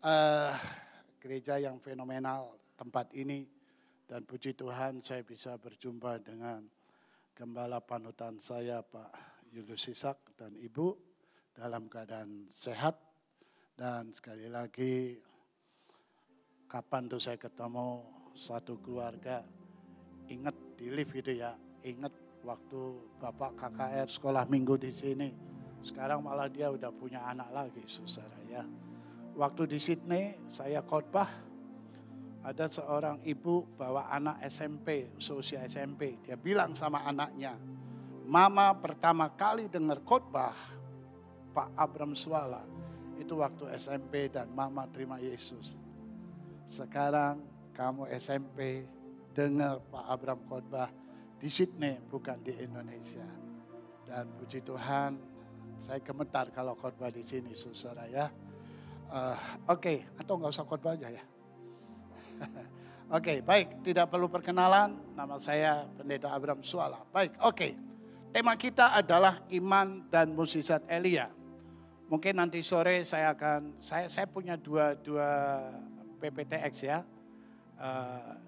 eh, gereja yang fenomenal tempat ini. Dan puji Tuhan saya bisa berjumpa dengan gembala panutan saya Pak Julius Sisak dan Ibu dalam keadaan sehat. Dan sekali lagi kapan tuh saya ketemu satu keluarga, ingat di lift itu ya, ingat waktu Bapak KKR sekolah minggu di sini. Sekarang malah dia udah punya anak lagi, saudara ya. Waktu di Sydney saya khotbah, ada seorang ibu bawa anak SMP, seusia SMP. Dia bilang sama anaknya, Mama pertama kali dengar khotbah Pak Abram Swala, itu waktu SMP dan Mama terima Yesus. Sekarang kamu SMP dengar Pak Abram khotbah di Sydney, bukan di Indonesia. Dan puji Tuhan, saya gemetar kalau khotbah di sini, saudara ya. Oke, atau nggak usah khotbah aja ya. Oke, baik, tidak perlu perkenalan. Nama saya Pendeta Abram Swala. Baik, oke. Tema kita adalah iman dan mukjizat Elia. Mungkin nanti sore saya punya dua PPTX ya.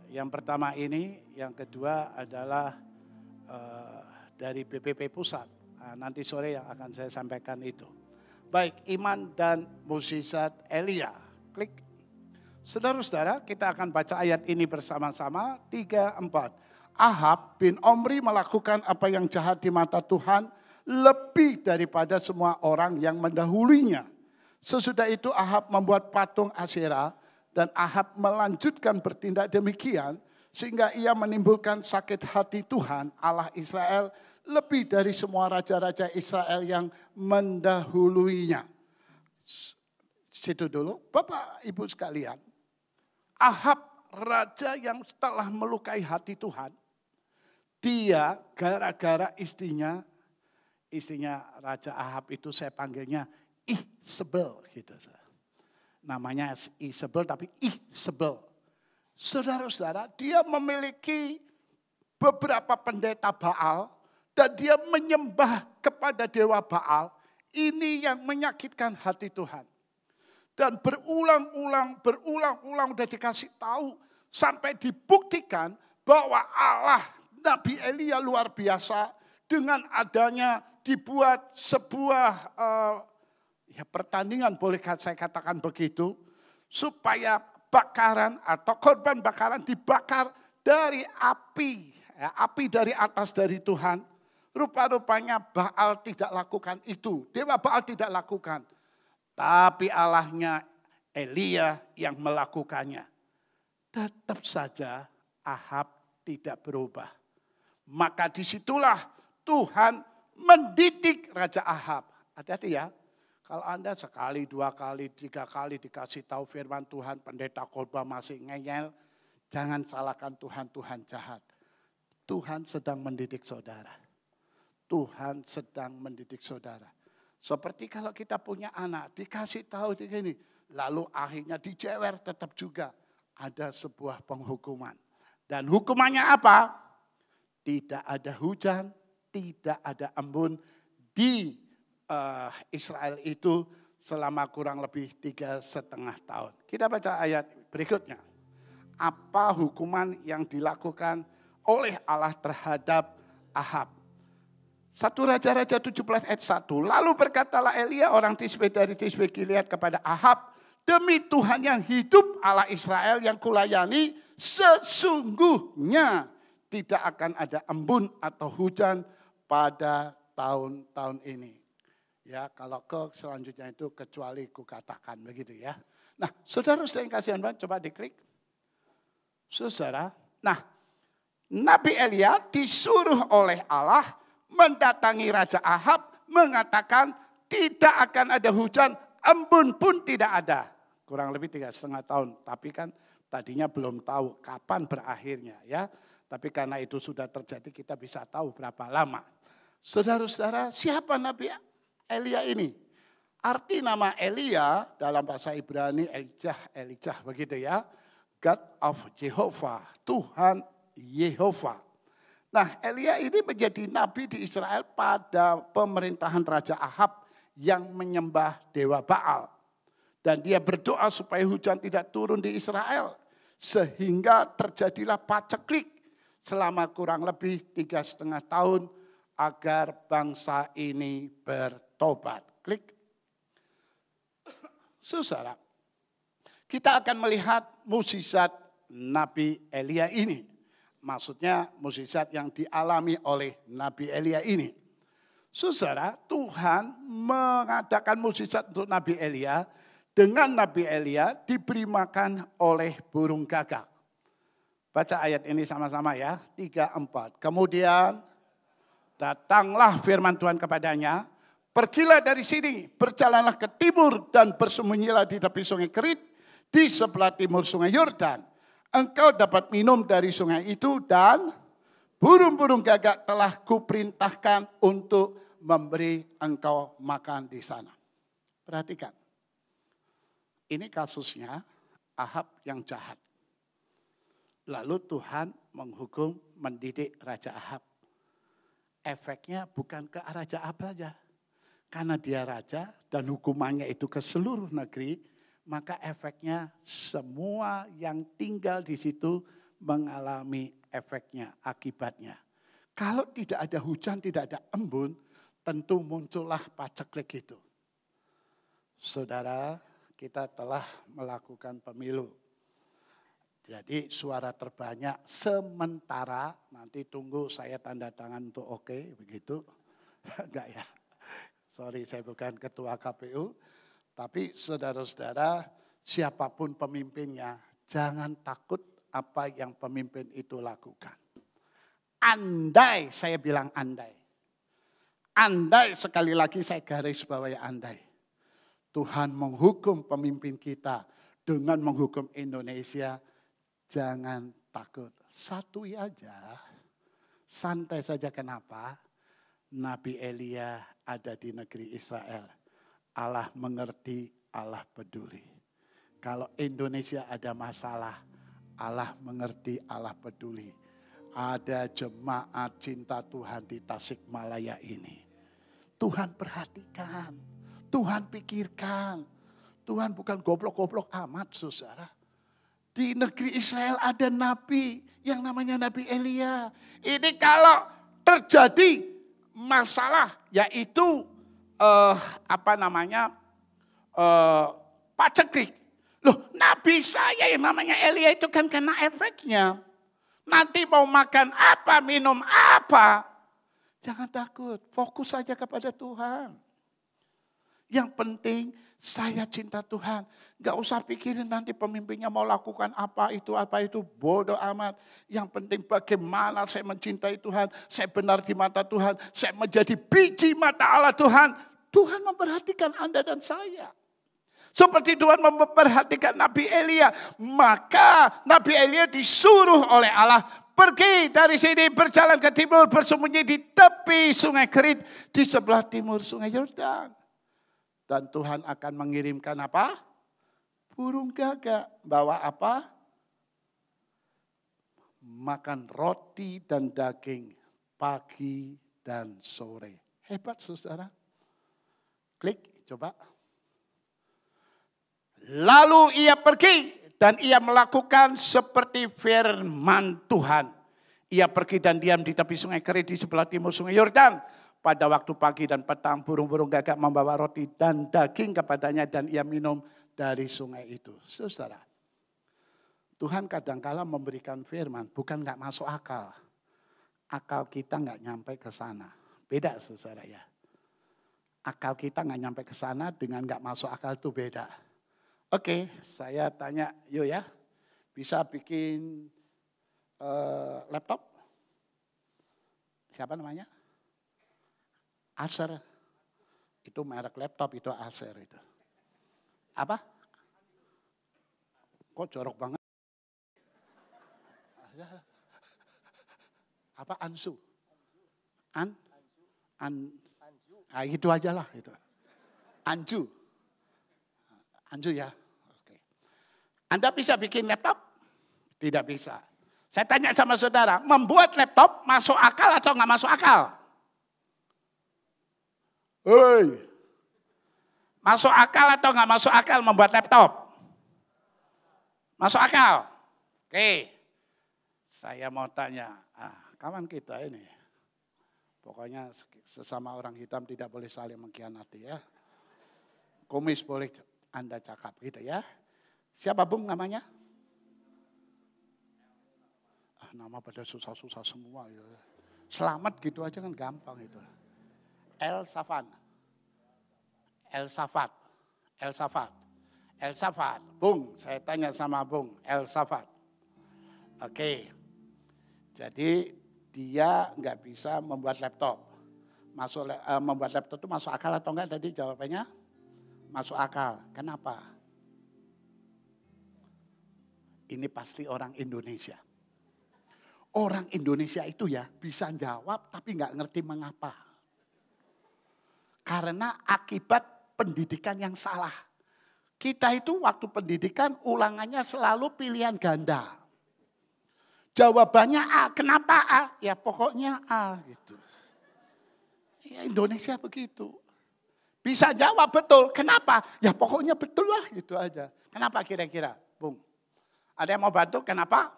Yang pertama ini, yang kedua adalah dari BPP Pusat. Nanti sore yang akan saya sampaikan itu. Baik, iman dan mukjizat Elia. Klik. Saudara-saudara, kita akan baca ayat ini bersama-sama. 3-4. Ahab bin Omri melakukan apa yang jahat di mata Tuhan lebih daripada semua orang yang mendahulunya. Sesudah itu Ahab membuat patung Asyera dan Ahab melanjutkan bertindak demikian sehingga ia menimbulkan sakit hati Tuhan Allah Israel lebih dari semua raja-raja Israel yang mendahulunya. Situ dulu, Bapak Ibu sekalian. Ahab raja yang telah melukai hati Tuhan. Dia gara-gara istrinya Raja Ahab itu saya panggilnya Isabel gitu. Namanya Isabel tapi Isabel. Saudara-saudara, dia memiliki beberapa pendeta Baal dan dia menyembah kepada dewa Baal. Ini yang menyakitkan hati Tuhan. Dan berulang-ulang udah dikasih tahu sampai dibuktikan bahwa Allah Nabi Elia luar biasa dengan adanya dibuat sebuah pertandingan, boleh saya katakan begitu, supaya bakaran atau korban bakaran dibakar dari api, api dari atas dari Tuhan. Rupa-rupanya Baal tidak lakukan itu, dewa Baal tidak lakukan. Tapi Allahnya Elia yang melakukannya. Tetap saja Ahab tidak berubah. Maka disitulah Tuhan mendidik Raja Ahab. Hati-hati ya. Kalau Anda sekali, 2 kali, 3 kali dikasih tahu firman Tuhan, pendeta khotbah masih ngeyel. Jangan salahkan Tuhan, Tuhan jahat. Tuhan sedang mendidik saudara. Tuhan sedang mendidik saudara. Seperti kalau kita punya anak, dikasih tahu begini, lalu akhirnya dijewer tetap juga ada sebuah penghukuman. Dan hukumannya apa? Tidak ada hujan, tidak ada embun di Israel itu selama kurang lebih 3,5 tahun. Kita baca ayat berikutnya. Apa hukuman yang dilakukan oleh Allah terhadap Ahab? 1 Raja-Raja 17 ayat 1. Lalu berkatalah Elia orang Tisbe dari Tisbe Gilead kepada Ahab, demi Tuhan yang hidup Allah Israel yang kulayani, sesungguhnya tidak akan ada embun atau hujan pada tahun-tahun ini. Ya, kalau ke selanjutnya itu kecuali kukatakan begitu ya. Nah, saudara-saudara yang kasihan banget, coba diklik. Saudara, nah Nabi Elia disuruh oleh Allah mendatangi Raja Ahab, mengatakan tidak akan ada hujan, embun pun tidak ada. Kurang lebih 3,5 tahun. Tapi kan tadinya belum tahu kapan berakhirnya ya. Tapi karena itu sudah terjadi kita bisa tahu berapa lama. Saudara-saudara, siapa Nabi Elia ini? Arti nama Elia dalam bahasa Ibrani Elijah begitu ya. God of Jehovah, Tuhan Yehova. Nah, Elia ini menjadi nabi di Israel pada pemerintahan Raja Ahab yang menyembah dewa Baal. Dan dia berdoa supaya hujan tidak turun di Israel. Sehingga terjadilah paceklik selama kurang lebih 3,5 tahun agar bangsa ini bertobat. Klik. Saudara, kita akan melihat mukjizat Nabi Elia ini. Maksudnya mukjizat yang dialami oleh Nabi Elia ini. Saudara, Tuhan mengadakan mukjizat untuk Nabi Elia. Dengan Nabi Elia diberi makan oleh burung gagak. Baca ayat ini sama-sama ya, 3-4. Kemudian datanglah firman Tuhan kepadanya, pergilah dari sini, berjalanlah ke timur dan bersembunyilah di tepi sungai Kerit, di sebelah timur sungai Yordan. Engkau dapat minum dari sungai itu dan burung-burung gagak telah kuperintahkan untuk memberi engkau makan di sana. Perhatikan, ini kasusnya Ahab yang jahat. Lalu Tuhan menghukum, mendidik Raja Ahab. Efeknya bukan ke Raja Ahab saja. Karena dia raja dan hukumannya itu ke seluruh negeri, maka efeknya semua yang tinggal di situ mengalami efeknya, akibatnya. Kalau tidak ada hujan, tidak ada embun, tentu muncullah paceklik itu. Saudara, kita telah melakukan pemilu. Jadi suara terbanyak sementara, nanti tunggu saya tanda tangan untuk oke, begitu. Enggak ya, sorry saya bukan ketua KPU. Tapi saudara-saudara, siapapun pemimpinnya, jangan takut apa yang pemimpin itu lakukan. Andai, saya bilang andai. Andai, sekali lagi saya garis bawahi andai. Tuhan menghukum pemimpin kita dengan menghukum Indonesia, jangan takut. Satu aja, santai saja. Kenapa? Nabi Elia ada di negeri Israel. Allah mengerti, Allah peduli. Kalau Indonesia ada masalah, Allah mengerti, Allah peduli. Ada jemaat cinta Tuhan di Tasikmalaya ini. Tuhan perhatikan, Tuhan pikirkan. Tuhan bukan goblok-goblok amat, saudara. Di negeri Israel ada nabi yang namanya Nabi Elia. Ini kalau terjadi masalah yaitu paceklik. Loh, nabi saya yang namanya Elia itu kan kena efeknya. Nanti mau makan apa, minum apa. Jangan takut, fokus saja kepada Tuhan. Yang penting saya cinta Tuhan. Gak usah pikirin nanti pemimpinnya mau lakukan apa itu, bodoh amat. Yang penting bagaimana saya mencintai Tuhan, saya benar di mata Tuhan, saya menjadi biji mata Allah Tuhan. Tuhan memperhatikan Anda dan saya. Seperti Tuhan memperhatikan Nabi Elia. Maka Nabi Elia disuruh oleh Allah, pergi dari sini, berjalan ke timur, bersembunyi di tepi sungai Kerit, di sebelah timur sungai Yordan. Dan Tuhan akan mengirimkan apa? Burung gagak. Bawa apa? Makan roti dan daging pagi dan sore. Hebat saudara. Klik, coba. Lalu ia pergi dan ia melakukan seperti firman Tuhan. Ia pergi dan diam di tepi sungai Kerit di sebelah timur sungai Yordan. Pada waktu pagi dan petang burung-burung gagak membawa roti dan daging kepadanya dan ia minum dari sungai itu. Saudara, Tuhan kadang-kala memberikan firman bukan gak masuk akal. Akal kita gak nyampe ke sana. Beda saudara ya. Akal kita gak nyampe ke sana dengan gak masuk akal itu beda. Oke, saya tanya yuk ya. Bisa bikin laptop? Siapa namanya? Acer. Itu merek laptop, itu Acer itu. Apa? Kok jorok banget? Apa Ansu? Ah, itu aja lah itu. Anju ya. Oke. Anda bisa bikin laptop? Tidak bisa. Saya tanya sama saudara, membuat laptop masuk akal atau nggak masuk akal? Hei, Masuk akal atau nggak masuk akal membuat laptop? Masuk akal. Oke. Saya mau tanya, kawan kita ini. Pokoknya sesama orang hitam tidak boleh saling mengkhianati ya. Kumis boleh Anda cakap gitu ya. Siapa Bung namanya? Nama pada susah-susah semua. Ya. Selamat gitu aja kan gampang itu. Elsafat. Bung, saya tanya sama Bung, Elsafat. Oke. Jadi dia nggak bisa membuat laptop. Membuat laptop itu masuk akal atau enggak? Tadi jawabannya masuk akal. Kenapa? Ini pasti orang Indonesia. Orang Indonesia itu ya bisa jawab tapi nggak ngerti mengapa. Karena akibat pendidikan yang salah. Kita itu waktu pendidikan ulangannya selalu pilihan ganda. Jawabannya A, kenapa A? Ya pokoknya A gitu. Ya Indonesia begitu. Bisa jawab betul, kenapa? Ya pokoknya betul lah gitu aja. Kenapa kira-kira, Bung? Ada yang mau bantu, kenapa?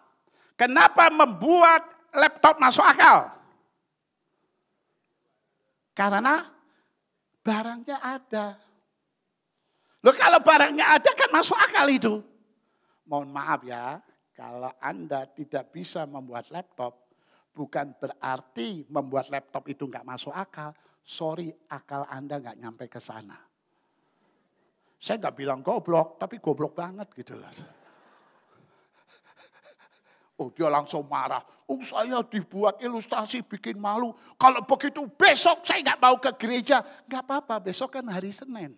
Kenapa membuat laptop masuk akal? Karena barangnya ada. Loh kalau barangnya ada kan masuk akal itu. Mohon maaf ya, kalau Anda tidak bisa membuat laptop, bukan berarti membuat laptop itu nggak masuk akal. Sorry, akal Anda nggak nyampe ke sana. Saya nggak bilang goblok, tapi goblok banget gitu loh. Oh dia langsung marah. Oh saya dibuat ilustrasi bikin malu. Kalau begitu besok saya nggak mau ke gereja. Nggak apa-apa, besok kan hari Senin.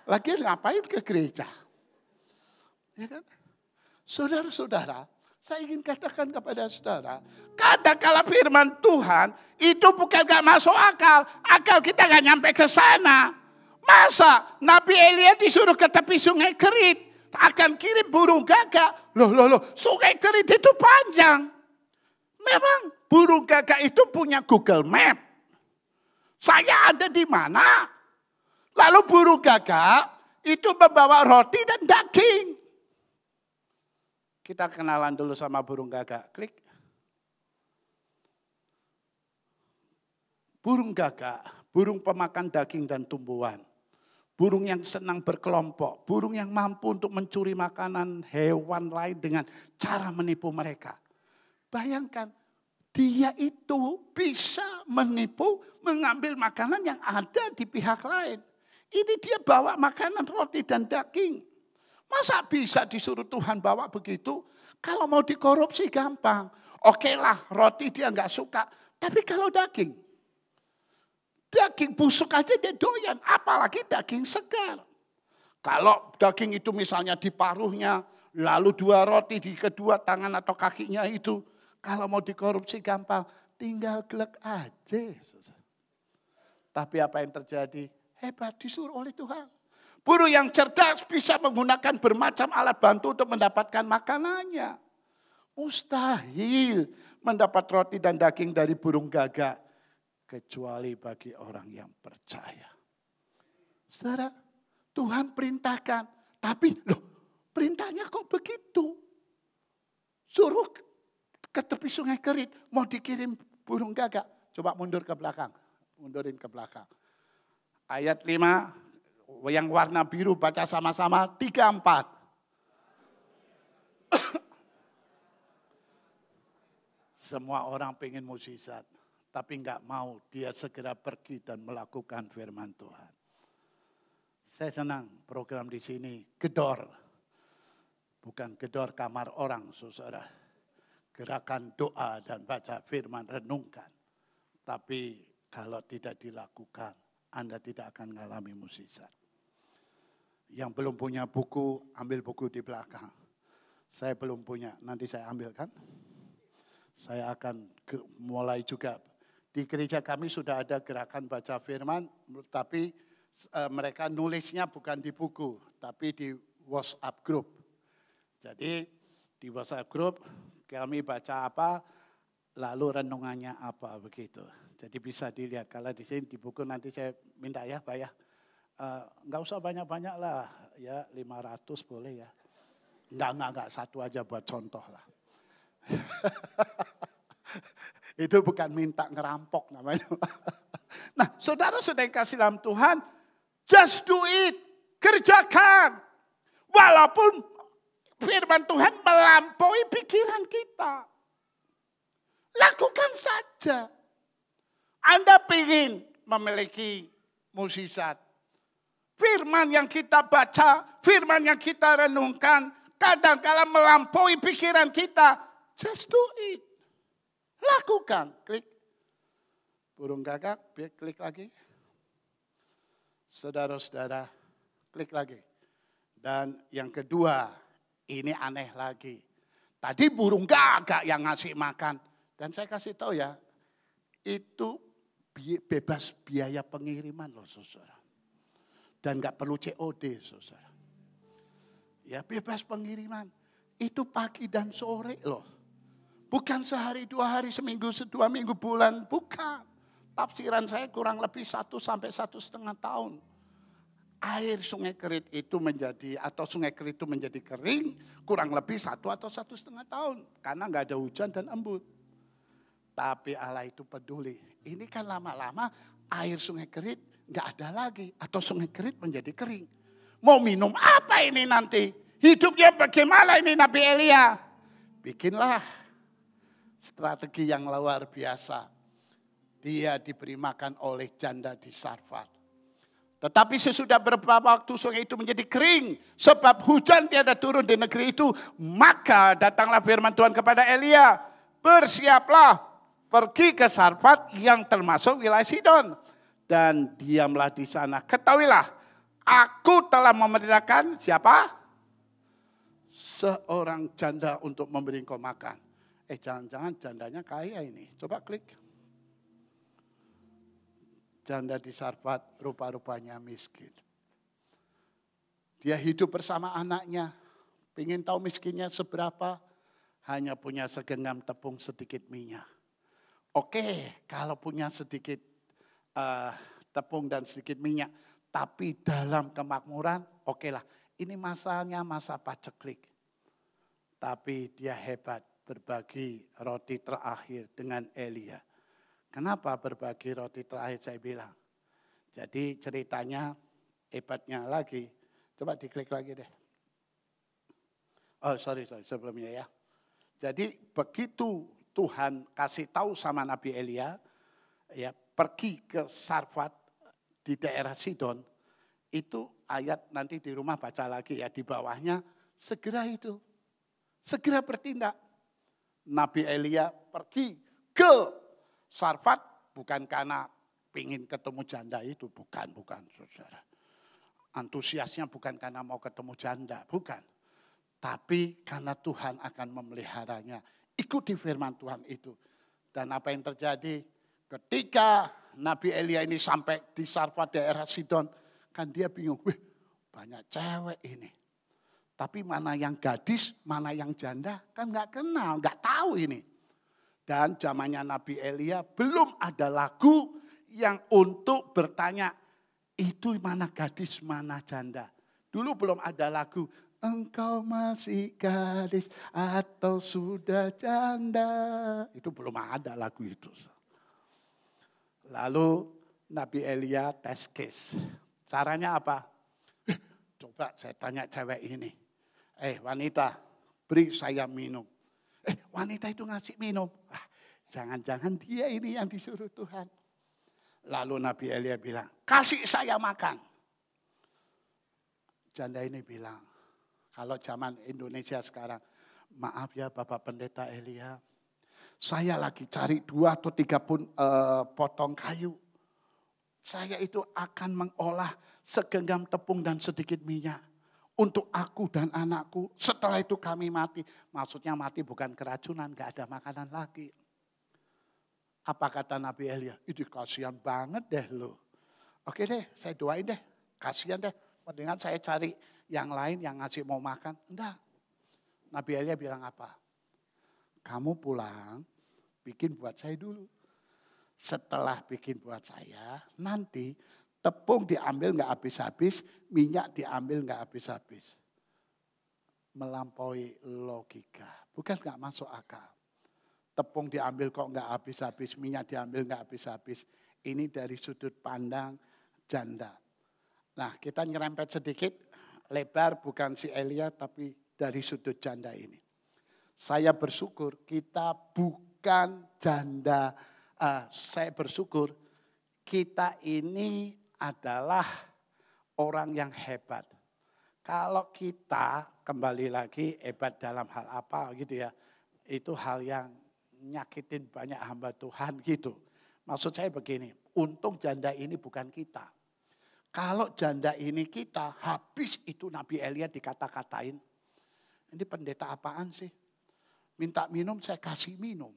Lagi ngapain ke gereja? Ya kan? Saudara-saudara, saya ingin katakan kepada saudara. Katakanlah firman Tuhan itu bukan gak masuk akal. Akal kita gak nyampe ke sana. Masa Nabi Elia disuruh ke tepi sungai Kerit. Akan kirim burung gagak. Loh, sungai Kerit itu panjang. Memang burung gagak itu punya Google Map. Saya ada di mana? Lalu burung gagak itu membawa roti dan daging. Kita kenalan dulu sama burung gagak. Klik. Burung gagak, burung pemakan daging dan tumbuhan. Burung yang senang berkelompok, burung yang mampu untuk mencuri makanan hewan lain dengan cara menipu mereka. Bayangkan, dia itu bisa menipu, mengambil makanan yang ada di pihak lain. Ini dia bawa makanan roti dan daging. Masa bisa disuruh Tuhan bawa begitu? Kalau mau dikorupsi gampang. Oke lah, roti dia nggak suka. Tapi kalau daging busuk aja dia doyan, apalagi daging segar. Kalau daging itu misalnya di paruhnya, lalu 2 roti di kedua tangan atau kakinya itu, kalau mau dikorupsi gampang, tinggal glek aja. Tapi apa yang terjadi? Hebat, disuruh oleh Tuhan. Burung yang cerdas bisa menggunakan bermacam alat bantu untuk mendapatkan makanannya. Mustahil mendapat roti dan daging dari burung gagak. Kecuali bagi orang yang percaya. Saudara, Tuhan perintahkan. Tapi loh, perintahnya kok begitu? Suruh ke tepi sungai Kerit. Mau dikirim burung gagak. Coba mundur ke belakang. Mundurin ke belakang. Ayat 5, yang warna biru baca sama-sama. 3, 4. Semua orang pengen mukjizat. Tapi enggak mau dia segera pergi dan melakukan firman Tuhan. Saya senang program di sini gedor. Bukan gedor kamar orang, saudara. Gerakan doa dan baca firman renungkan. Tapi kalau tidak dilakukan, Anda tidak akan mengalami mukjizat. Yang belum punya buku, ambil buku di belakang. Saya belum punya, nanti saya ambilkan. Saya akan mulai juga. Di gereja kami sudah ada gerakan baca firman, tapi mereka nulisnya bukan di buku, tapi di WhatsApp group. Jadi di WhatsApp group kami baca apa, lalu renungannya apa begitu. Jadi bisa dilihat. Kalau di sini di buku nanti saya minta ya Pak ya, Nggak usah banyak-banyak lah, ya 500 boleh ya. Enggak, satu aja buat contoh lah. Itu bukan minta ngerampok namanya. Nah, saudara-saudara yang kasih dalam Tuhan, just do it, kerjakan. Walaupun firman Tuhan melampaui pikiran kita. Lakukan saja. Anda ingin memiliki mukjizat. Firman yang kita baca, firman yang kita renungkan, kadang-kala melampaui pikiran kita. Just do it. Lakukan. Klik. Burung gagak, klik lagi. Saudara-saudara, klik lagi. Dan yang kedua, ini aneh lagi. Tadi burung gagak yang ngasih makan. Dan saya kasih tahu ya, itu bebas biaya pengiriman loh saudara. Dan gak perlu COD saudara. Ya bebas pengiriman. Itu pagi dan sore loh. Bukan sehari, 2 hari, seminggu, 2 minggu, bulan. Bukan. Tafsiran saya kurang lebih 1 sampai 1,5 tahun. Air Sungai Kerit itu menjadi, atau Sungai Kerit itu menjadi kering, kurang lebih 1 atau 1,5 tahun. Karena nggak ada hujan dan embun. Tapi Allah itu peduli. Ini kan lama-lama air Sungai Kerit nggak ada lagi. Atau Sungai Kerit menjadi kering. Mau minum apa ini nanti? Hidupnya bagaimana ini Nabi Elia? Bikinlah strategi yang luar biasa. Dia diberi makan oleh janda di Sarfat. Tetapi sesudah beberapa waktu sungai itu menjadi kering. Sebab hujan tiada turun di negeri itu. Maka datanglah firman Tuhan kepada Elia. Bersiaplah pergi ke Sarfat yang termasuk wilayah Sidon. Dan diamlah di sana. Ketahuilah, aku telah memerintahkan siapa? Seorang janda untuk memberi engkau makan. Jangan-jangan jandanya kaya ini. Coba klik. Janda di Sarfat rupa-rupanya miskin. Dia hidup bersama anaknya. Pengen tahu miskinnya seberapa? Hanya punya segenggam tepung sedikit minyak. Oke, kalau punya sedikit tepung dan sedikit minyak. Tapi dalam kemakmuran, oke lah. Ini masanya masa paceklik. Tapi dia hebat berbagi roti terakhir dengan Elia. Kenapa berbagi roti terakhir saya bilang? Jadi ceritanya hebatnya lagi. Coba diklik lagi deh. Oh sorry sebelumnya ya. Jadi begitu Tuhan kasih tahu sama Nabi Elia. Ya, pergi ke Sarfat di daerah Sidon. Itu ayat nanti di rumah baca lagi ya. Di bawahnya segera itu. Segera bertindak. Nabi Elia pergi ke Sarfat bukan karena ingin ketemu janda itu. Bukan saudara. Antusiasnya bukan karena mau ketemu janda. Bukan. Tapi karena Tuhan akan memeliharanya. Ikuti firman Tuhan itu. Dan apa yang terjadi ketika Nabi Elia ini sampai di Sarfat daerah Sidon. Kan dia bingung. Banyak cewek ini. Tapi mana yang gadis, mana yang janda. Kan gak kenal, gak tahu ini. Dan zamannya Nabi Elia belum ada lagu yang untuk bertanya, itu mana gadis, mana janda. Dulu belum ada lagu, engkau masih gadis atau sudah janda. Itu belum ada lagu itu. Lalu Nabi Elia tes case. Caranya apa? Coba saya tanya cewek ini. Wanita, beri saya minum. Wanita itu ngasih minum. Jangan-jangan dia ini yang disuruh Tuhan. Lalu Nabi Elia bilang, kasih saya makan. Janda ini bilang, kalau zaman Indonesia sekarang, maaf ya Bapak Pendeta Elia, saya lagi cari 2 atau 3 potong kayu. Saya itu akan mengolah segenggam tepung dan sedikit minyak. Untuk aku dan anakku, setelah itu kami mati. Maksudnya mati bukan keracunan, gak ada makanan lagi. Apa kata Nabi Elia? Itu kasihan banget deh lo. Oke deh, saya doain deh. Kasihan deh. Mendingan saya cari yang lain yang ngasih mau makan. Enggak. Nabi Elia bilang apa? Kamu pulang, bikin buat saya dulu. Setelah bikin buat saya, nanti Tepung diambil nggak habis-habis, minyak diambil nggak habis-habis. Melampaui logika, bukan nggak masuk akal. Tepung diambil kok nggak habis-habis, minyak diambil nggak habis-habis. Ini dari sudut pandang janda. Nah, kita nyerempet sedikit, lebar bukan si Elia tapi dari sudut janda ini. Saya bersyukur kita bukan janda, saya bersyukur kita ini adalah orang yang hebat. Kalau kita kembali lagi hebat dalam hal apa gitu ya, itu hal yang nyakitin banyak hamba Tuhan gitu. Maksud saya begini, untung janda ini bukan kita. Kalau janda ini kita, habis itu Nabi Elia dikata-katain. Ini pendeta apaan sih? Minta minum saya kasih minum.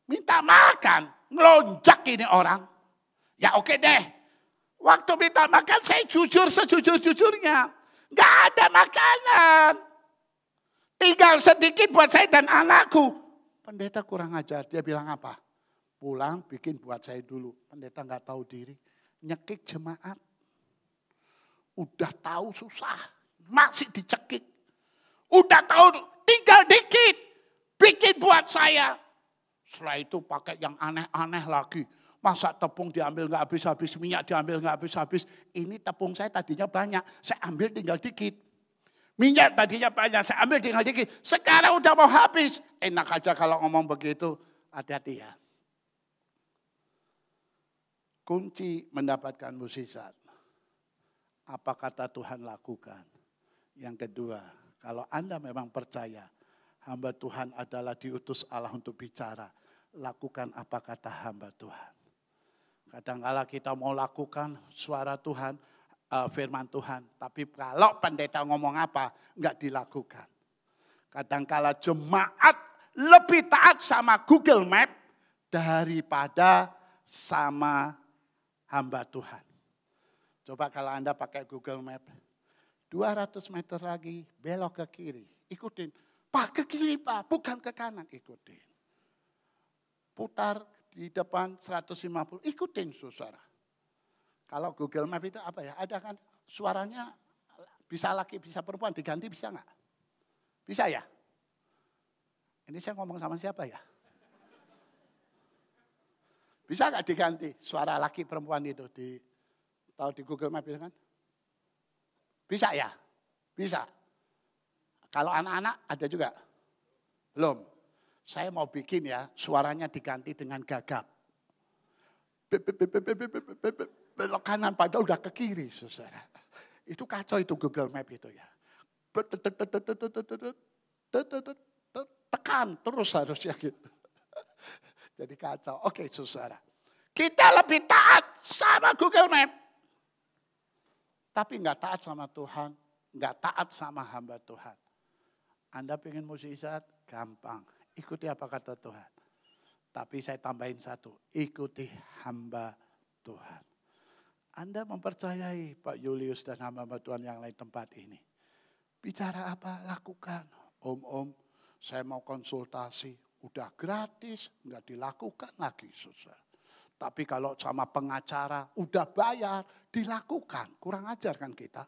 Minta makan, ngelonjak ini orang. Ya oke deh, waktu minta makan saya jujur sejujur-jujurnya. Gak ada makanan. Tinggal sedikit buat saya dan anakku. Pendeta kurang ajar, dia bilang apa? Pulang bikin buat saya dulu. Pendeta gak tahu diri, nyekik jemaat. Udah tahu susah, masih dicekik. Udah tahu tinggal dikit, bikin buat saya. Setelah itu pakai yang aneh-aneh lagi. Masa tepung diambil nggak habis-habis, minyak diambil nggak habis-habis. Ini tepung saya tadinya banyak, saya ambil tinggal dikit. Minyak tadinya banyak, saya ambil tinggal dikit. Sekarang udah mau habis. Enak aja kalau ngomong begitu, hati-hati ya. Kunci mendapatkan mukjizat. Apa kata Tuhan lakukan? Yang kedua, kalau Anda memang percaya hamba Tuhan adalah diutus Allah untuk bicara, lakukan apa kata hamba Tuhan. Kadang-kala kita mau lakukan suara Tuhan, firman Tuhan, tapi kalau pendeta ngomong apa, enggak dilakukan. Kadang-kala jemaat lebih taat sama Google Map daripada sama hamba Tuhan. Coba kalau Anda pakai Google Map, 200 meter lagi belok ke kiri, ikutin. Pak ke kiri Pak, bukan ke kanan, ikutin. Putar di depan 150, ikutin saudara. Kalau Google Map itu apa ya, ada kan suaranya bisa laki, bisa perempuan, diganti bisa enggak? Bisa ya? Ini saya ngomong sama siapa ya? Bisa enggak diganti suara laki perempuan itu tahu di Google Map itu kan? Bisa ya? Bisa. Kalau anak-anak ada juga? Belum. Saya mau bikin ya, suaranya diganti dengan gagap. Belok kanan padahal udah ke kiri, saudara. Itu kacau itu Google Map itu ya. Tekan terus harusnya gitu. Jadi kacau. Oke, saudara. Kita lebih taat sama Google Map. Tapi enggak taat sama Tuhan, enggak taat sama hamba Tuhan. Anda pengen mukjizat? Gampang. Ikuti apa kata Tuhan. Tapi saya tambahin satu, ikuti hamba Tuhan. Anda mempercayai Pak Julius dan hamba Tuhan yang lain tempat ini. Bicara apa? Lakukan. Om, saya mau konsultasi. Udah gratis, enggak dilakukan lagi, saudara. Tapi kalau sama pengacara, udah bayar, dilakukan. Kurang ajar kan kita.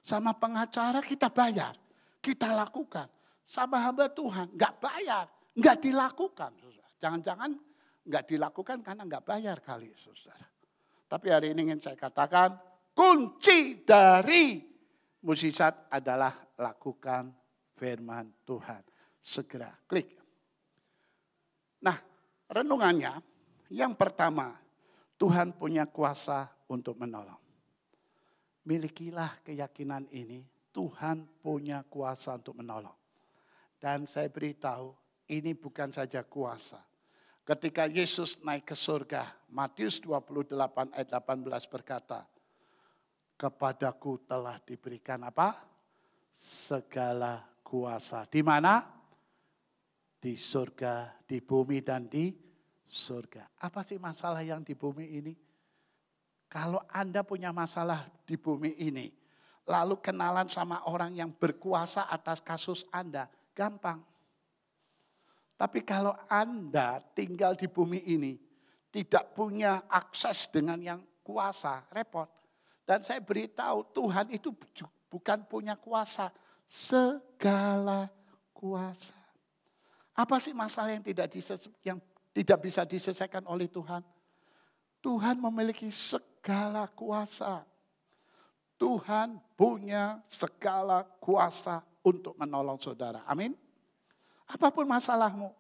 Sama pengacara kita bayar, kita lakukan. Sama hamba Tuhan, enggak bayar, enggak dilakukan. Jangan-jangan enggak dilakukan karena enggak bayar kali, saudara. Tapi hari ini ingin saya katakan, kunci dari mukjizat adalah lakukan firman Tuhan. Segera klik. Nah, renungannya yang pertama, Tuhan punya kuasa untuk menolong. Milikilah keyakinan ini, Tuhan punya kuasa untuk menolong. Dan saya beritahu, ini bukan saja kuasa. Ketika Yesus naik ke surga, Matius 28 ayat 18 berkata, kepadaku telah diberikan apa? Segala kuasa. Di mana? Di surga, di bumi dan di surga. Apa sih masalah yang di bumi ini? Kalau Anda punya masalah di bumi ini, lalu kenalan sama orang yang berkuasa atas kasus Anda, gampang. Tapi kalau Anda tinggal di bumi ini, tidak punya akses dengan yang kuasa, repot. Dan saya beritahu Tuhan itu bukan punya kuasa, segala kuasa. Apa sih masalah yang tidak bisa diselesaikan oleh Tuhan? Tuhan memiliki segala kuasa. Tuhan punya segala kuasa untuk menolong saudara. Amin. Apapun masalahmu,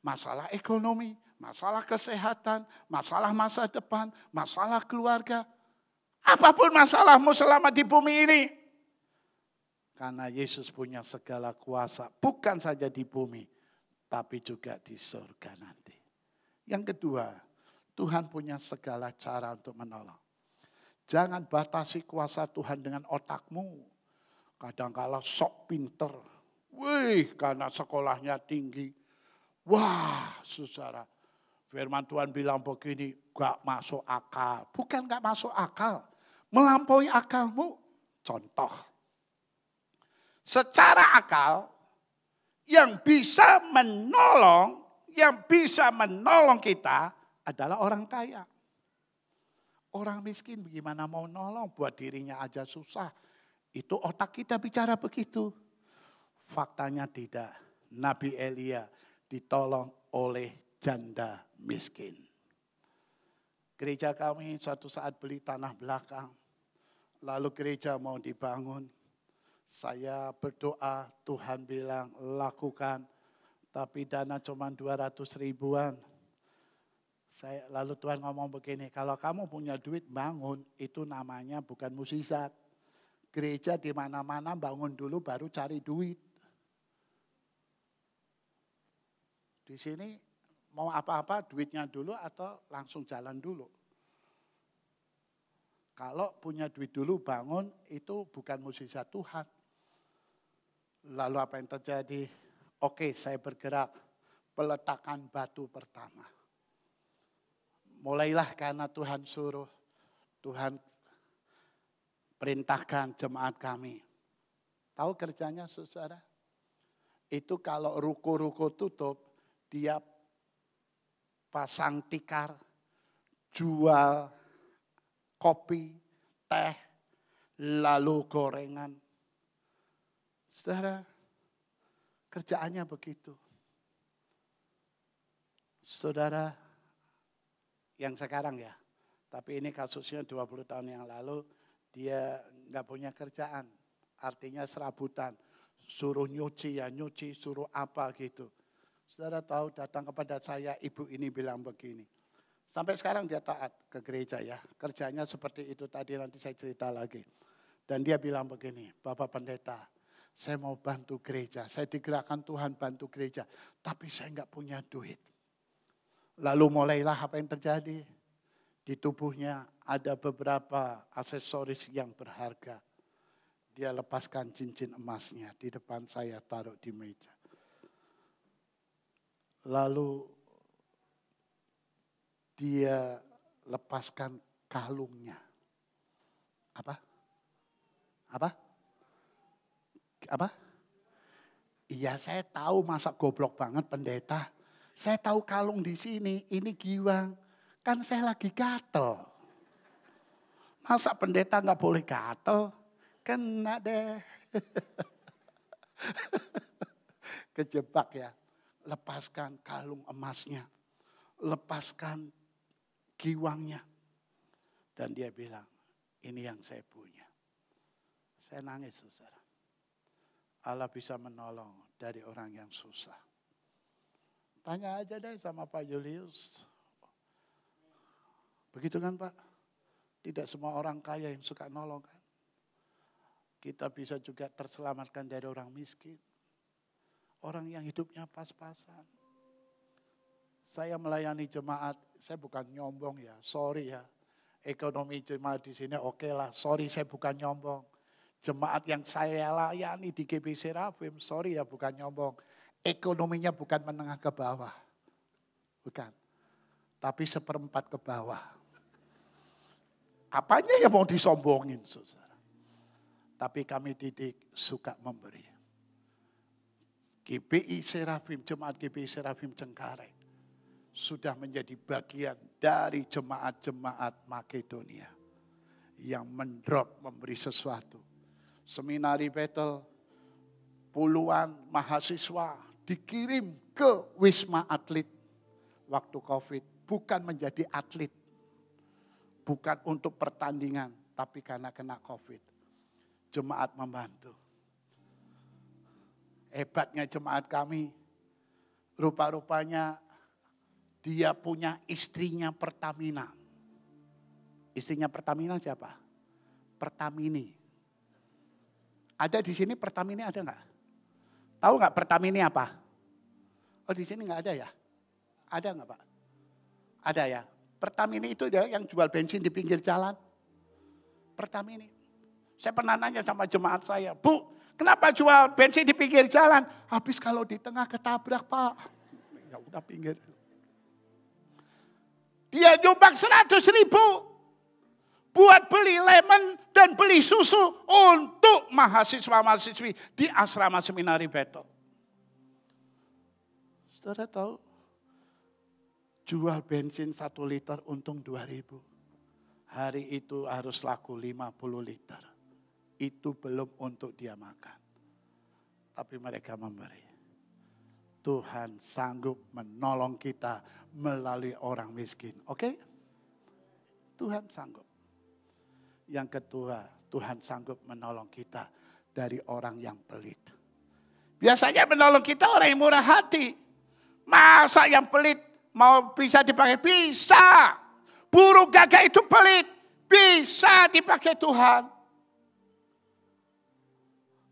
masalah ekonomi, masalah kesehatan, masalah masa depan, masalah keluarga. Apapun masalahmu selama di bumi ini. Karena Yesus punya segala kuasa, bukan saja di bumi, tapi juga di surga nanti. Yang kedua, Tuhan punya segala cara untuk menolong. Jangan batasi kuasa Tuhan dengan otakmu. Kadang-kala sok pinter. Wih, karena sekolahnya tinggi. Wah, saudara. Firman Tuhan bilang begini, gak masuk akal. Bukan gak masuk akal. Melampaui akalmu. Contoh. Secara akal, yang bisa menolong kita adalah orang kaya. Orang miskin bagaimana mau nolong, buat dirinya aja susah. Itu otak kita bicara begitu. Faktanya tidak. Nabi Elia ditolong oleh janda miskin. Gereja kami suatu saat beli tanah belakang. Lalu gereja mau dibangun. Saya berdoa, Tuhan bilang lakukan. Tapi dana cuma 200 ribuan. Lalu Tuhan ngomong begini, kalau kamu punya duit bangun, itu namanya bukan mukjizat. Gereja di mana-mana bangun dulu baru cari duit. Di sini mau apa-apa duitnya dulu atau langsung jalan dulu. Kalau punya duit dulu bangun, itu bukan mukjizat Tuhan. Lalu apa yang terjadi? Oke, saya bergerak, peletakan batu pertama. Mulailah karena Tuhan suruh, Tuhan perintahkan jemaat kami. Tahu kerjanya saudara? Itu kalau ruko-ruko tutup, dia pasang tikar, jual kopi, teh, lalu gorengan. Saudara, kerjaannya begitu. Saudara, yang sekarang ya, tapi ini kasusnya 20 tahun yang lalu, dia nggak punya kerjaan, artinya serabutan, suruh nyuci ya nyuci, suruh apa gitu. Saudara tahu datang kepada saya, ibu ini bilang begini, sampai sekarang dia taat ke gereja ya, kerjanya seperti itu tadi nanti saya cerita lagi. Dan dia bilang begini, Bapak Pendeta, saya mau bantu gereja, saya digerakkan Tuhan bantu gereja, tapi saya nggak punya duit. Lalu mulailah apa yang terjadi. Di tubuhnya ada beberapa aksesoris yang berharga. Dia lepaskan cincin emasnya di depan saya taruh di meja. Lalu dia lepaskan kalungnya. Apa? Iya saya tahu masa goblok banget pendeta. Saya tahu kalung di sini, ini giwang. Kan saya lagi gatel. Masa pendeta nggak boleh gatel? Kena deh. Kejebak ya. Lepaskan kalung emasnya. Lepaskan giwangnya. Dan dia bilang, ini yang saya punya. Saya nangis saudara. Allah bisa menolong dari orang yang susah. Tanya aja deh sama Pak Julius. Begitu kan Pak? Tidak semua orang kaya yang suka nolong kan? Kita bisa juga terselamatkan dari orang miskin. Orang yang hidupnya pas-pasan. Saya melayani jemaat, saya bukan nyombong ya, sorry ya. Ekonomi jemaat di sini oke lah, sorry saya bukan nyombong. Jemaat yang saya layani di GB Serafim, sorry ya bukan nyombong. Ekonominya bukan menengah ke bawah. Bukan. Tapi 1/4 ke bawah. Apanya yang mau disombongin, saudara? Tapi kami didik suka memberi. GBI Serafim, jemaat GBI Serafim Cengkareng. sudah menjadi bagian dari jemaat-jemaat Makedonia yang mendrop memberi sesuatu. Seminari Bethel, puluhan mahasiswa dikirim ke Wisma Atlet waktu COVID, bukan menjadi atlet, bukan untuk pertandingan, tapi karena kena COVID. Jemaat membantu. Hebatnya jemaat kami, rupa-rupanya dia punya istrinya Pertamina. Istrinya Pertamina siapa? Pertamini. Ada di sini Pertamini ada nggak? Tahu nggak Pertamini apa? Oh di sini nggak ada ya? Ada nggak Pak? Ada ya. Pertamini itu dia yang jual bensin di pinggir jalan. Pertamini. Saya pernah nanya sama jemaat saya, Bu, kenapa jual bensin di pinggir jalan? Habis kalau di tengah ketabrak Pak. Ya udah pinggir. Dia nyumbang 100.000 buat beli lemon dan beli susu untuk mahasiswa-mahasiswi di asrama seminari Bethel. Saudara tahu, jual bensin 1 liter untung 2.000. Hari itu harus laku 50 liter. Itu belum untuk dia makan. Tapi mereka memberi. Tuhan sanggup menolong kita melalui orang miskin. Oke? Tuhan sanggup. Yang kedua, Tuhan sanggup menolong kita dari orang yang pelit. Biasanya menolong kita orang yang murah hati. Masa yang pelit mau bisa dipakai? Bisa. Burung gagak itu pelit. Bisa dipakai Tuhan.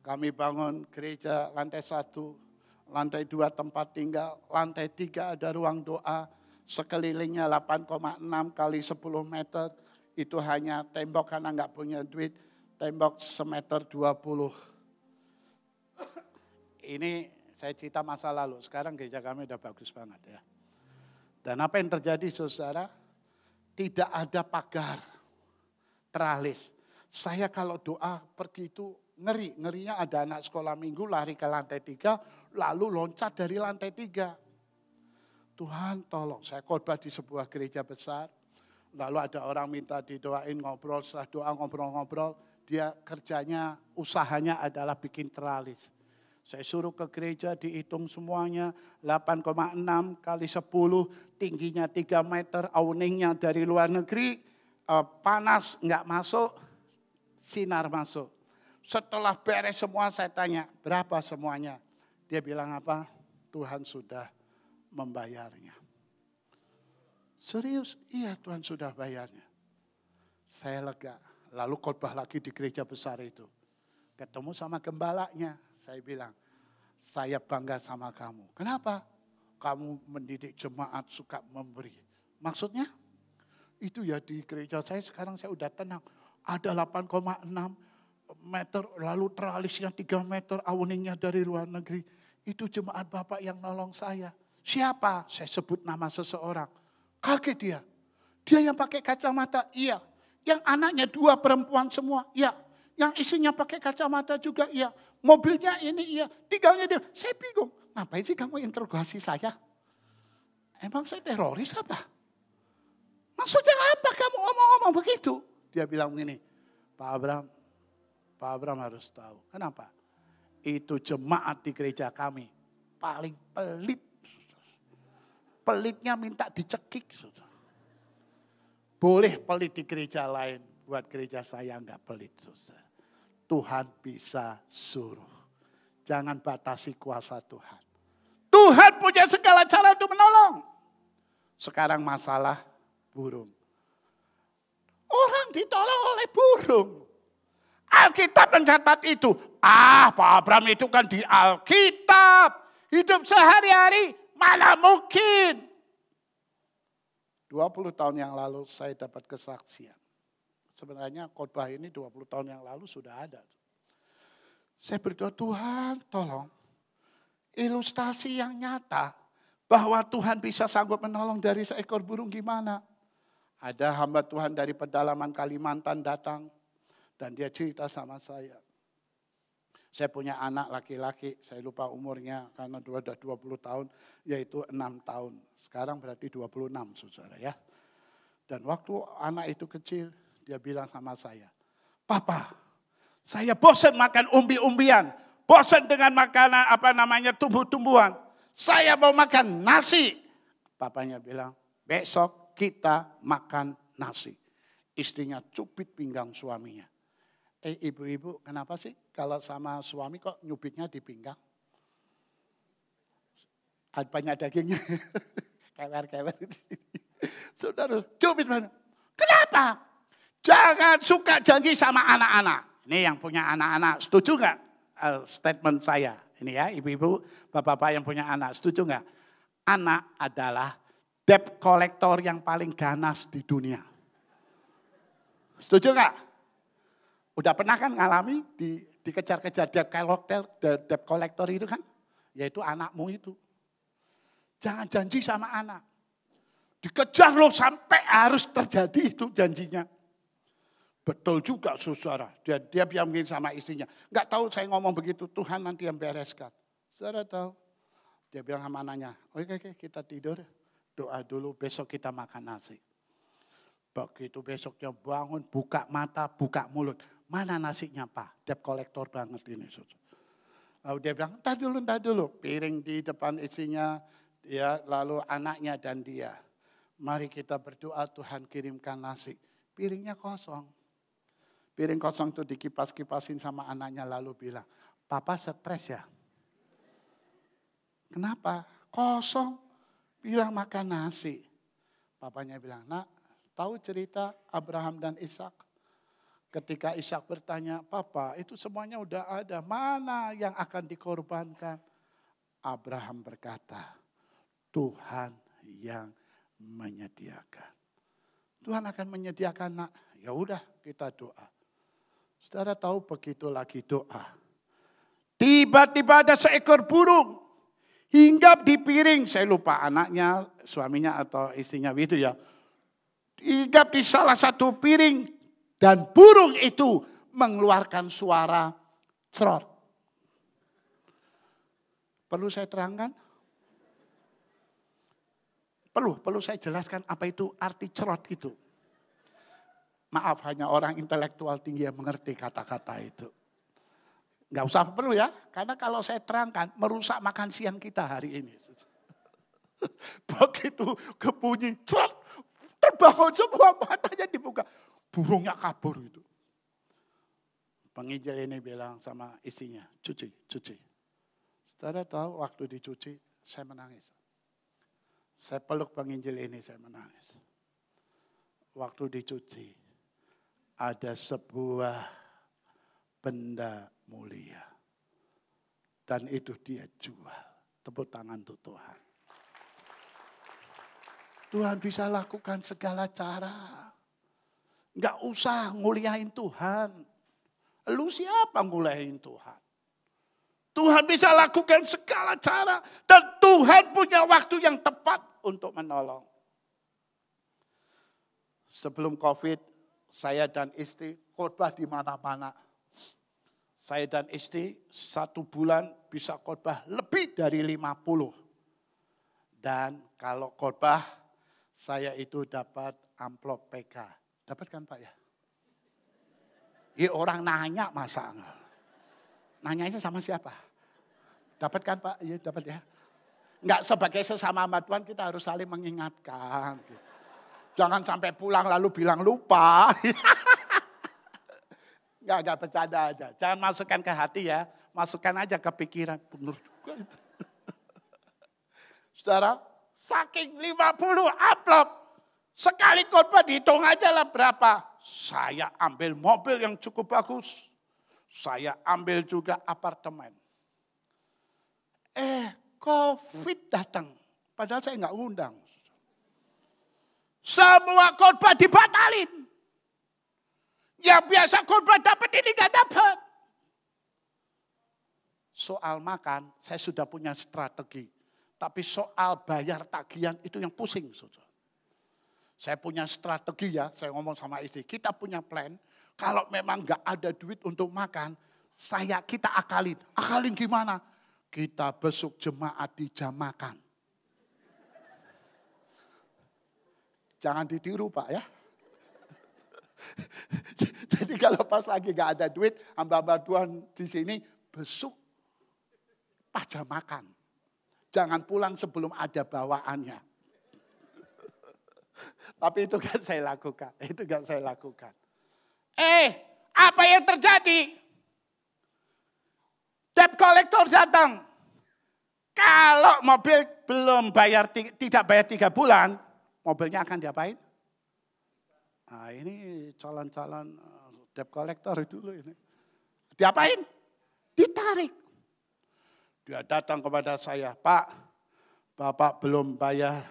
Kami bangun gereja lantai 1, lantai 2 tempat tinggal, lantai 3 ada ruang doa. Sekelilingnya 8,6 kali 10 meter. Itu hanya tembok karena nggak punya duit. Tembok semeter 20. Ini saya cerita masa lalu. Sekarang gereja kami udah bagus banget ya. Dan apa yang terjadi saudara? Tidak ada pagar teralis. Saya kalau doa pergi itu ngeri. Ngerinya ada anak sekolah minggu lari ke lantai 3. Lalu loncat dari lantai 3. Tuhan tolong. Saya khotbah di sebuah gereja besar. Lalu ada orang minta didoain, ngobrol, setelah doa ngobrol-ngobrol, dia kerjanya, usahanya adalah bikin teralis. Saya suruh ke gereja, dihitung semuanya, 8,6 kali 10, tingginya 3 meter, awningnya dari luar negeri, panas nggak masuk, sinar masuk. Setelah beres semua saya tanya, berapa semuanya? Dia bilang apa? Tuhan sudah membayarnya. Serius? Iya Tuhan sudah bayarnya. Saya lega. Lalu khotbah lagi di gereja besar itu. Ketemu sama gembalanya. Saya bilang, saya bangga sama kamu. Kenapa? Kamu mendidik jemaat suka memberi. Maksudnya? Itu ya di gereja saya sekarang saya udah tenang. Ada 8,6 meter lalu teralisnya 3 meter awningnya dari luar negeri. Itu jemaat Bapak yang nolong saya. Siapa? Saya sebut nama seseorang. Kaget dia. Dia yang pakai kacamata, iya. Yang anaknya 2 perempuan semua, iya. Yang istrinya pakai kacamata juga, iya. Mobilnya ini, iya. Tinggalnya dia. Saya bingung, ngapain sih kamu interogasi saya? Emang saya teroris apa? Maksudnya apa kamu ngomong-ngomong begitu? Dia bilang begini, Pak Abraham harus tahu. Kenapa? Itu jemaat di gereja kami paling pelit. Pelitnya minta dicekik. Boleh pelit di gereja lain. Buat gereja saya enggak pelit. Tuhan bisa suruh. Jangan batasi kuasa Tuhan. Tuhan punya segala cara untuk menolong. Sekarang masalah burung. Orang ditolong oleh burung. Alkitab mencatat itu. Pak Abraham itu kan di Alkitab. Hidup sehari-hari. Mana mungkin. 20 tahun yang lalu saya dapat kesaksian. Sebenarnya khotbah ini 20 tahun yang lalu sudah ada. Saya berdoa, Tuhan tolong. Ilustrasi yang nyata. Bahwa Tuhan bisa sanggup menolong dari seekor burung gimana. Ada hamba Tuhan dari pedalaman Kalimantan datang. Dan dia cerita sama saya. Saya punya anak laki-laki, saya lupa umurnya karena sudah 20 tahun, yaitu 6 tahun. Sekarang berarti 26 saudara ya. Dan waktu anak itu kecil, dia bilang sama saya, Papa, saya bosan makan umbi-umbian, bosan dengan makanan tumbuh-tumbuhan. Saya mau makan nasi. Papanya bilang, besok kita makan nasi. Istrinya cubit pinggang suaminya. Ibu-ibu, kenapa sih kalau sama suami kok nyubitnya di pinggang? Banyak dagingnya. Kewer-kewer. Saudara, cubit mana? Kenapa? Jangan suka janji sama anak-anak. Ini yang punya anak-anak, setuju nggak statement saya? Ini ya, ibu-ibu, bapak-bapak yang punya anak, setuju nggak? Anak adalah debt collector yang paling ganas di dunia. Setuju nggak? Udah pernah kan ngalami dikejar-kejar debt collector itu kan? Yaitu anakmu itu. Jangan janji sama anak. Dikejar lo sampai harus terjadi itu janjinya. Betul juga saudara. Dia bilang sama istrinya. Enggak tahu saya ngomong begitu, Tuhan nanti yang bereskan. Saudara tahu. Dia bilang sama anaknya, oke kita tidur. Doa dulu besok kita makan nasi. Begitu besoknya bangun, buka mata, buka mulut. Mana nasinya Pak? Debt collector banget ini. Lalu dia bilang, entar dulu. Piring di depan istrinya, ya, lalu anaknya dan dia. Mari kita berdoa Tuhan kirimkan nasi. Piringnya kosong. Piring kosong itu dikipas-kipasin sama anaknya lalu bilang, Papa stres ya? Kenapa? Kosong. Bilang makan nasi. Papanya bilang, nak tahu cerita Abraham dan Ishak? Ketika Ishak bertanya, Papa itu semuanya udah ada, mana yang akan dikorbankan? Abraham berkata, Tuhan yang menyediakan. Tuhan akan menyediakan nak. Ya udah kita doa. Saudara tahu begitu lagi doa. Tiba-tiba ada seekor burung. Hinggap di piring. Saya lupa anaknya, suaminya atau istrinya itu ya. Hinggap di salah satu piring. Dan burung itu mengeluarkan suara cerot. Perlu saya terangkan? Perlu saya jelaskan apa itu arti cerot itu. Maaf, hanya orang intelektual tinggi yang mengerti kata-kata itu. Enggak usah perlu ya, karena kalau saya terangkan merusak makan siang kita hari ini. Begitu kebunyi, cerot, terbangun semua matanya dibuka. Burungnya kabur itu. Penginjil ini bilang sama istrinya, cuci. Saudara tahu waktu dicuci, saya menangis. Saya peluk penginjil ini, saya menangis. Waktu dicuci, ada sebuah benda mulia. Dan itu dia jual. Tepuk tangan untuk Tuhan. Tuhan bisa lakukan segala cara. Enggak usah nguliahin Tuhan. Lu siapa nguliahin Tuhan? Tuhan bisa lakukan segala cara. Dan Tuhan punya waktu yang tepat untuk menolong. Sebelum COVID, saya dan istri khotbah di mana-mana. Saya dan istri 1 bulan bisa khotbah lebih dari 50. Dan kalau khotbah, saya itu dapat amplop PK. Dapat kan Pak ya? Ya orang nanya masa enggak? Nanyanya sama siapa? Dapat kan Pak? Iya dapat ya. Enggak sebagai sesama amat Tuhan kita harus saling mengingatkan. Gitu. Jangan sampai pulang lalu bilang lupa. Enggak bercanda aja. Jangan masukkan ke hati ya. Masukkan aja ke pikiran. Benar juga itu. Saudara, saking 50 amplop. Sekali khotbah dihitung aja lah berapa. Saya ambil mobil yang cukup bagus. Saya ambil juga apartemen. COVID datang. Padahal saya nggak undang. Semua khotbah dibatalin. Yang biasa khotbah dapat ini nggak dapat. Soal makan, saya sudah punya strategi. Tapi soal bayar tagihan itu yang pusing, saudara. Saya punya strategi ya, saya ngomong sama istri. Kita punya plan, kalau memang nggak ada duit untuk makan, kita akalin. Akalin gimana? Kita besuk jemaat di jam makan. Jangan ditiru Pak ya. Jadi kalau pas lagi gak ada duit, hamba-hamba Tuhan di sini besuk pas jam makan. Jangan pulang sebelum ada bawaannya. Tapi itu gak saya lakukan. Itu gak saya lakukan. Apa yang terjadi? Debt collector datang. Kalau mobil belum bayar, tidak bayar 3 bulan, mobilnya akan diapain? Nah ini calon-calon debt collector dulu ini. Diapain? Ditarik. Dia datang kepada saya, Pak, Bapak belum bayar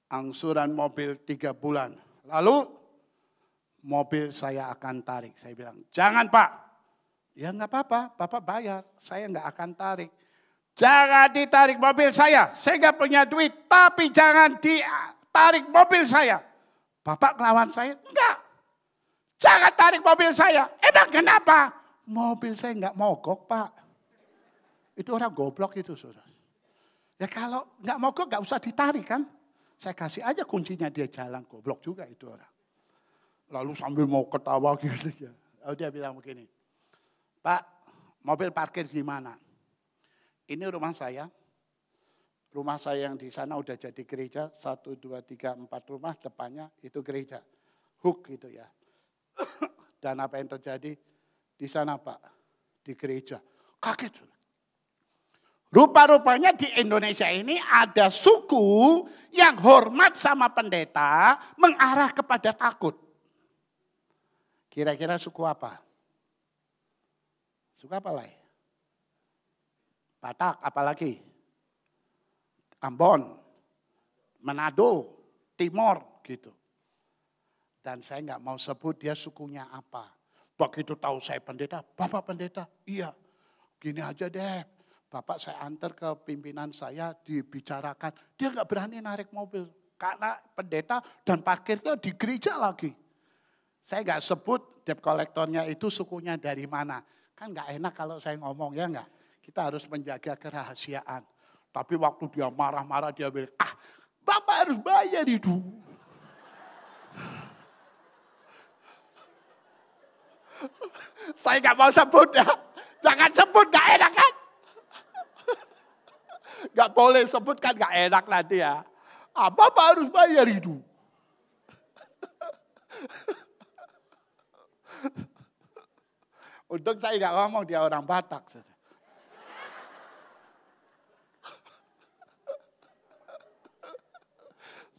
angsuran mobil 3 bulan. Lalu mobil saya akan tarik. Saya bilang, jangan Pak. Ya enggak apa-apa, Bapak bayar. Saya enggak akan tarik. Jangan ditarik mobil saya enggak punya duit. Tapi jangan ditarik mobil saya. Bapak ngelawan saya? Enggak. Jangan tarik mobil saya. Emang kenapa? Mobil saya enggak mogok Pak. Itu orang goblok itu saudara. Ya kalau enggak mogok enggak usah ditarik kan. Saya kasih aja kuncinya dia jalan. Goblok juga itu orang. Lalu sambil mau ketawa gitu ya. Lalu dia bilang begini. Pak, mobil parkir di mana? Ini rumah saya. Rumah saya yang di sana udah jadi gereja. 1, 2, 3, 4 rumah depannya itu gereja. Hook gitu ya. Dan apa yang terjadi? Di sana Pak. Di gereja. Kaget. Rupa-rupanya di Indonesia ini ada suku yang hormat sama pendeta mengarah kepada takut. Kira-kira suku apa? Suku apa lagi? Batak apalagi? Ambon, Manado, Timor gitu. Dan saya nggak mau sebut dia sukunya apa. Begitu tahu saya pendeta, Bapak pendeta, iya. Gini aja deh, Bapak saya antar ke pimpinan saya dibicarakan. Dia nggak berani narik mobil karena pendeta dan parkirnya di gereja lagi. Saya nggak sebut debt collectornya itu sukunya dari mana. Kan nggak enak kalau saya ngomong ya nggak. Kita harus menjaga kerahasiaan. Tapi waktu dia marah-marah dia bilang, Bapak harus bayar itu. Saya nggak mau sebut ya. Jangan sebut, nggak enak kan. Nggak boleh sebut kan nggak enak nanti ya. Bapak harus bayar itu. Untung saya nggak ngomong dia orang Batak.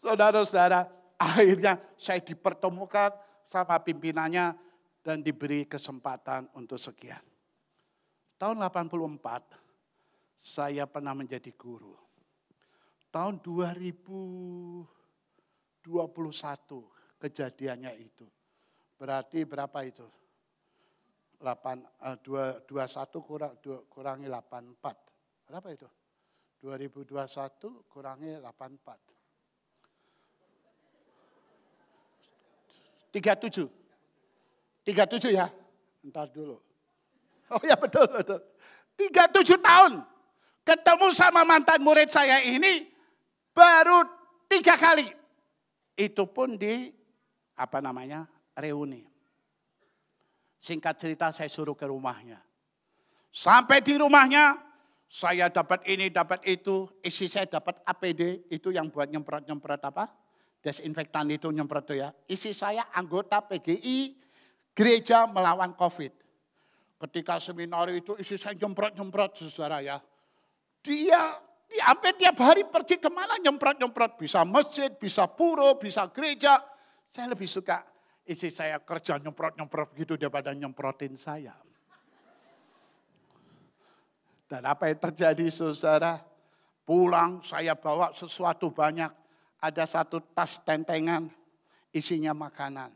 Saudara-saudara, akhirnya saya dipertemukan sama pimpinannya dan diberi kesempatan untuk sekian. Tahun 84, saya pernah menjadi guru. Tahun 2021 kejadiannya itu. Berarti berapa itu? 21 kurangi 84. Berapa itu? 2021 kurangi 84. 37 ya. Entar dulu. Oh ya betul. 37 tahun. Ketemu sama mantan murid saya ini baru 3 kali. Itu pun di reuni. Singkat cerita saya suruh ke rumahnya. Sampai di rumahnya saya dapat ini, dapat itu. Isi saya dapat APD, itu yang buat nyemprot-nyemprot apa? Desinfektan itu nyemprot itu ya. Isi saya anggota PGI Gereja Melawan COVID. Ketika seminar itu isi saya nyemprot-nyemprot saudara ya. Dia sampai tiap hari pergi kemana nyemprot-nyemprot. Bisa masjid, bisa pura, bisa gereja. Saya lebih suka isi saya kerja nyemprot-nyemprot gitu daripada nyemprotin saya. Dan apa yang terjadi saudara? Pulang saya bawa sesuatu banyak. Ada satu tas tentengan isinya makanan.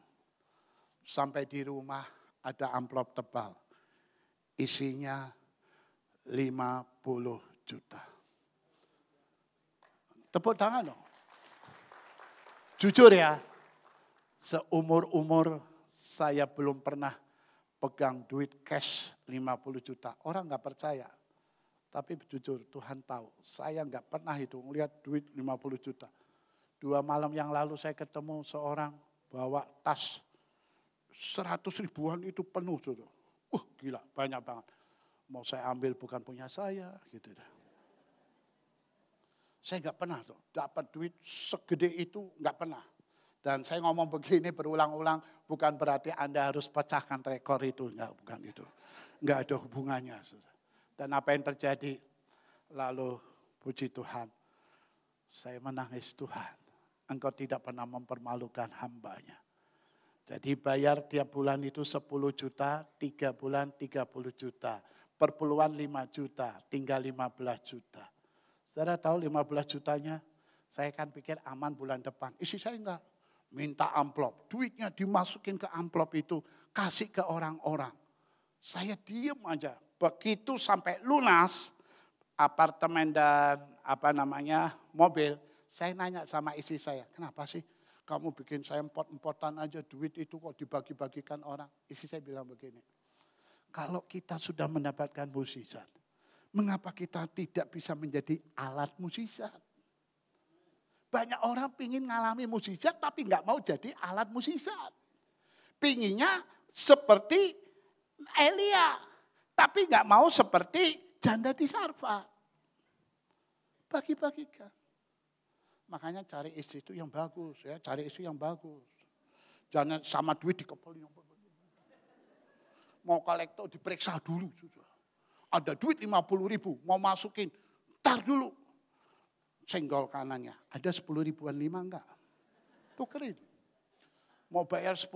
Sampai di rumah ada amplop tebal. Isinya 50 juta. Tepuk tangan dong. Jujur ya, seumur-umur saya belum pernah pegang duit cash 50 juta. Orang nggak percaya. Tapi jujur Tuhan tahu, saya nggak pernah itu ngelihat duit 50 juta. 2 malam yang lalu saya ketemu seorang bawa tas 100 ribuan itu penuh. Gila banyak banget. Mau saya ambil bukan punya saya gitu. Saya nggak pernah tuh dapat duit segede itu, nggak pernah. Dan saya ngomong begini berulang-ulang bukan berarti Anda harus pecahkan rekor itu, enggak, bukan itu. Enggak ada hubungannya. Dan apa yang terjadi? Lalu puji Tuhan, saya menangis, Tuhan, Engkau tidak pernah mempermalukan hamba-Nya. Jadi bayar tiap bulan itu 10 juta, 3 bulan 30 juta. Perpuluhan 5 juta, tinggal 15 juta. Saudara tahu 15 jutanya, saya kan pikir aman bulan depan. Isi saya enggak. Minta amplop, duitnya dimasukin ke amplop itu, kasih ke orang-orang. Saya diem aja. Begitu sampai lunas, apartemen dan mobil, saya nanya sama istri saya, kenapa sih kamu bikin saya empot-empotan aja, duit itu kok dibagi-bagikan orang. Istri saya bilang begini, kalau kita sudah mendapatkan mukjizat, mengapa kita tidak bisa menjadi alat mukjizat? Banyak orang pingin ngalami mukjizat tapi nggak mau jadi alat mukjizat. Pinginnya seperti Elia, tapi nggak mau seperti janda di Sarfat. Bagi-bagikan. Makanya cari istri itu yang bagus, ya, cari istri yang bagus. Jangan sama duit dikepelin. Mau kolektor diperiksa dulu. Ada duit 50 ribu, mau masukin, tar dulu. Senggol kanannya, ada 10 ribuan 5 enggak? Tukerin. Mau bayar 10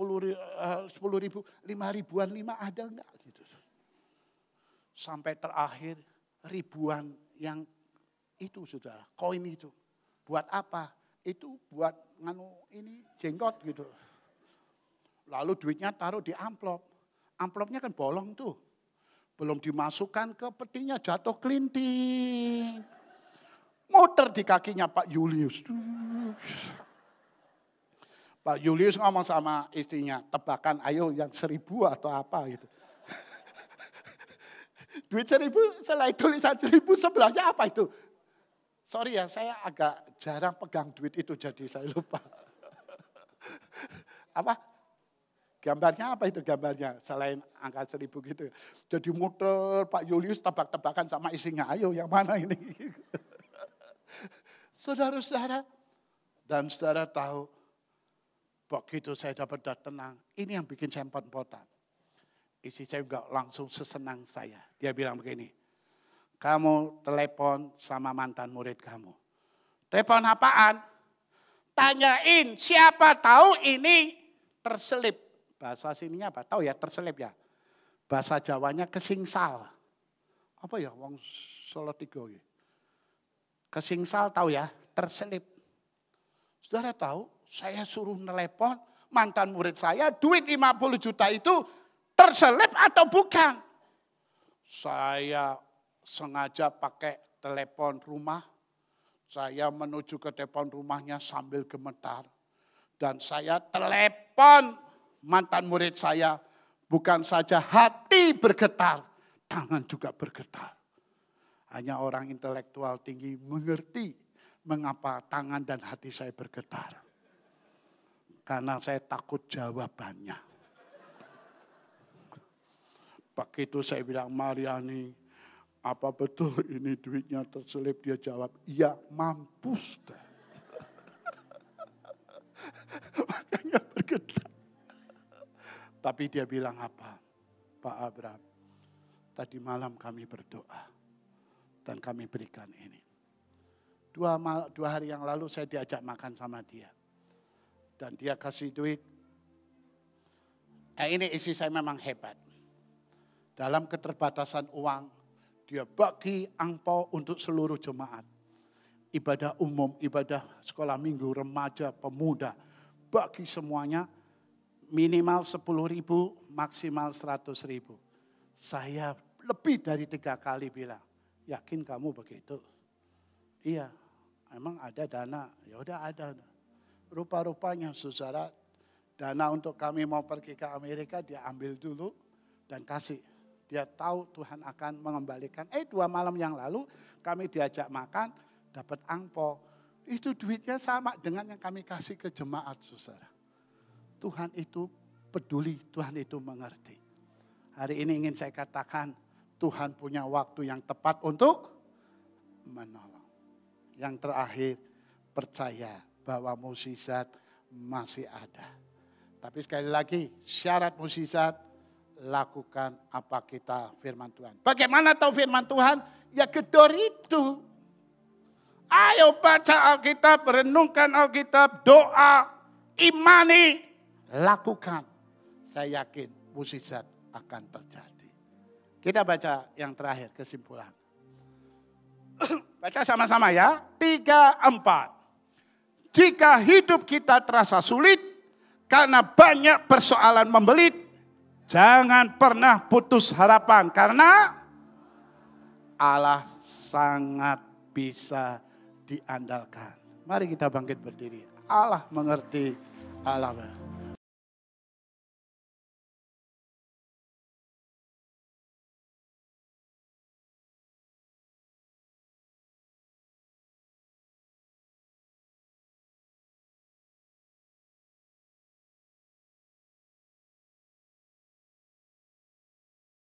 ribu, 5 ribuan 5 ada enggak? Gitu. Sampai terakhir ribuan yang itu saudara, koin itu. Buat apa? Itu buat jenggot gitu. Lalu duitnya taruh di amplop. Amplopnya kan bolong tuh. Belum dimasukkan ke petinya, jatuh kelinting. Muter di kakinya Pak Julius. Pak Julius ngomong sama istrinya, tebakan ayo yang 1000 atau apa gitu. Duit 1000, selain tulisan 1000 sebelahnya apa itu? Sorry ya, saya agak jarang pegang duit itu jadi saya lupa. Apa? Gambarnya apa itu gambarnya? Selain angka 1000 gitu. Jadi muter Pak Julius tebak-tebakan sama istrinya. Ayo yang mana ini? Saudara-saudara. Dan saudara tahu. Begitu saya dapat tenang. Ini yang bikin saya empot-empotan. Istri saya enggak langsung sesenang saya. Dia bilang begini. Kamu telepon sama mantan murid kamu. Telepon apaan? Tanyain siapa tahu ini terselip. Bahasa sininya apa? Tahu ya terselip ya. Bahasa Jawanya kesingsal. Apa ya wong Solo Tigo ya? Kesingsal tahu ya, terselip. Saudara tahu, saya suruh nelepon mantan murid saya, duit 50 juta itu terselip atau bukan? Saya sengaja pakai telepon rumah. Saya menuju ke telepon rumahnya sambil gemetar. Dan saya telepon mantan murid saya, bukan saja hati bergetar, tangan juga bergetar. Hanya orang intelektual tinggi mengerti mengapa tangan dan hati saya bergetar. Karena saya takut jawabannya. Begitu saya bilang, Mariani, apa betul ini duitnya terselip? Dia jawab, iya mampus. Makanya bergetar. Tapi dia bilang apa? Pak Abraham, tadi malam kami berdoa dan kami berikan ini. Dua hari yang lalu saya diajak makan sama dia. Dan dia kasih duit. Ini istri saya memang hebat. Dalam keterbatasan uang, dia bagi angpau untuk seluruh jemaat. Ibadah umum, ibadah sekolah minggu, remaja, pemuda. Bagi semuanya. Minimal 10.000, maksimal 100.000. Saya lebih dari 3 kali bilang, yakin kamu begitu? Iya, emang ada dana. Ya udah ada. Rupa-rupanya saudara, dana untuk kami mau pergi ke Amerika dia ambil dulu dan kasih Dia tahu Tuhan akan mengembalikan. 2 malam yang lalu kami diajak makan, dapat angpau. Itu duitnya sama dengan yang kami kasih ke jemaat, saudara. Tuhan itu peduli, Tuhan itu mengerti. Hari ini ingin saya katakan, Tuhan punya waktu yang tepat untuk menolong. Yang terakhir, percaya bahwa mukjizat masih ada. Tapi sekali lagi, syarat mukjizat, lakukan apa kita firman Tuhan. Bagaimana tahu firman Tuhan? Ya gedor itu. Ayo baca Alkitab, renungkan Alkitab, doa, imani, lakukan. Saya yakin mukjizat akan terjadi. Kita baca yang terakhir, kesimpulan. Baca sama-sama ya. 3, 4. Jika hidup kita terasa sulit karena banyak persoalan membelit, jangan pernah putus harapan karena Allah sangat bisa diandalkan. Mari kita bangkit berdiri. Allah mengerti, Allah